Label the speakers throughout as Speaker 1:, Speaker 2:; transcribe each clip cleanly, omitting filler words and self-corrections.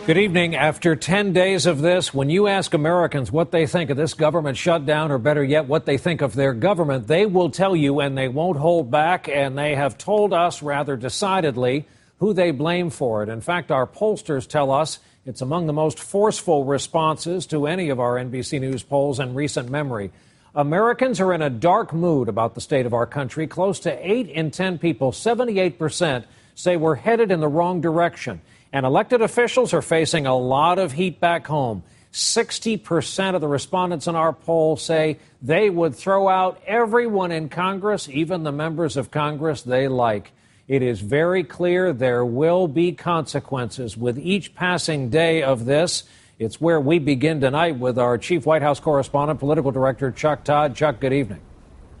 Speaker 1: Good evening. After 10 days of this, when you ask Americans what they think of this government shutdown, or better yet, what they think of their government, they will tell you, and they won't hold back, and they have told us rather decidedly who they blame for it. In fact, our pollsters tell us it's among the most forceful responses to any of our NBC News polls in recent memory. Americans are in a dark mood about the state of our country. Close to 8 in 10 people, 78%, say we're headed in the wrong direction. And elected officials are facing a lot of heat back home. 60% of the respondents in our poll say they would throw out everyone in Congress, even the members of Congress they like. It is very clear there will be consequences with each passing day of this. It's where we begin tonight with our chief White House correspondent, political director Chuck Todd. Chuck, good evening.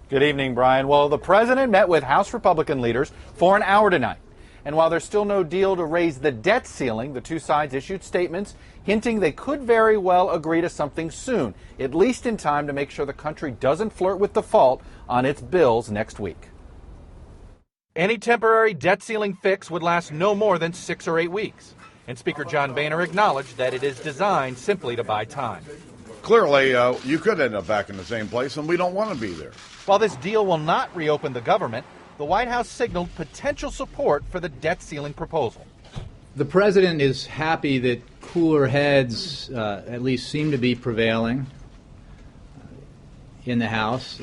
Speaker 2: Good evening, Brian. Well, the president met with House Republican leaders for an hour tonight. And while there's still no deal to raise the debt ceiling, the two sides issued statements hinting they could very well agree to something soon, at least in time to make sure the country doesn't flirt with default on its bills next week. Any temporary debt ceiling fix would last no more than 6 or 8 weeks. And Speaker John Boehner acknowledged that it is designed simply to buy time.
Speaker 3: Clearly, you could end up back in the same place, and we don't want to be there.
Speaker 2: While this deal will not reopen the government, the White House signaled potential support for the debt ceiling proposal.
Speaker 4: The president is happy that cooler heads at least seem to be prevailing in the House,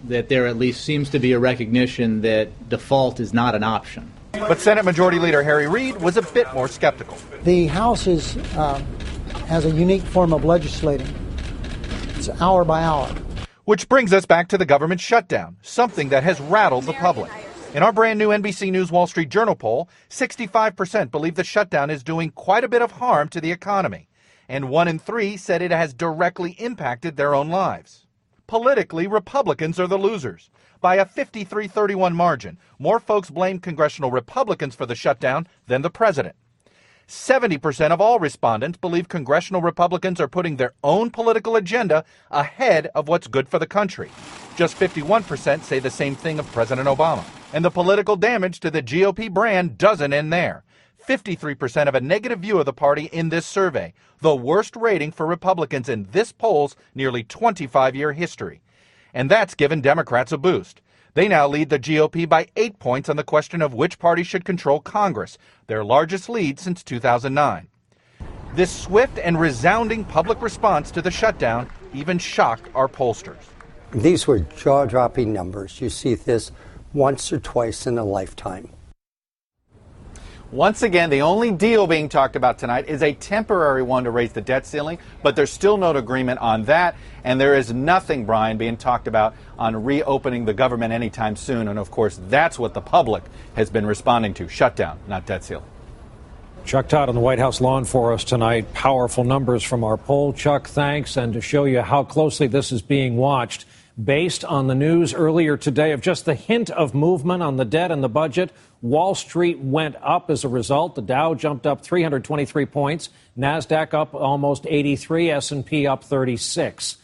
Speaker 4: that there at least seems to be a recognition that default is not an option.
Speaker 2: But Senate Majority Leader Harry Reid was a bit more skeptical.
Speaker 5: The House has a unique form of legislating. It's hour by hour.
Speaker 2: Which brings us back to the government shutdown, something that has rattled the public. In our brand new NBC News Wall Street Journal poll, 65% believe the shutdown is doing quite a bit of harm to the economy, and 1 in 3 said it has directly impacted their own lives. Politically, Republicans are the losers. By a 53-31 margin, more folks blame congressional Republicans for the shutdown than the president. 70% of all respondents believe congressional Republicans are putting their own political agenda ahead of what's good for the country. Just 51% say the same thing of President Obama. And the political damage to the GOP brand doesn't end there. 53% have a negative view of the party in this survey, the worst rating for Republicans in this poll's nearly 25-year history. And that's given Democrats a boost. They now lead the GOP by 8 points on the question of which party should control Congress, their largest lead since 2009. This swift and resounding public response to the shutdown even shocked our pollsters.
Speaker 6: These were jaw-dropping numbers. You see this once or twice in a lifetime.
Speaker 2: Once again, the only deal being talked about tonight is a temporary one to raise the debt ceiling, but there's still no agreement on that, and there is nothing, Brian, being talked about on reopening the government anytime soon, and of course, that's what the public has been responding to, shutdown, not debt ceiling.
Speaker 1: Chuck Todd on the White House lawn for us tonight. Powerful numbers from our poll. Chuck, thanks. And to show you how closely this is being watched, based on the news earlier today of just the hint of movement on the debt and the budget, Wall Street went up as a result. The Dow jumped up 323 points, NASDAQ up almost 83, S&P up 36.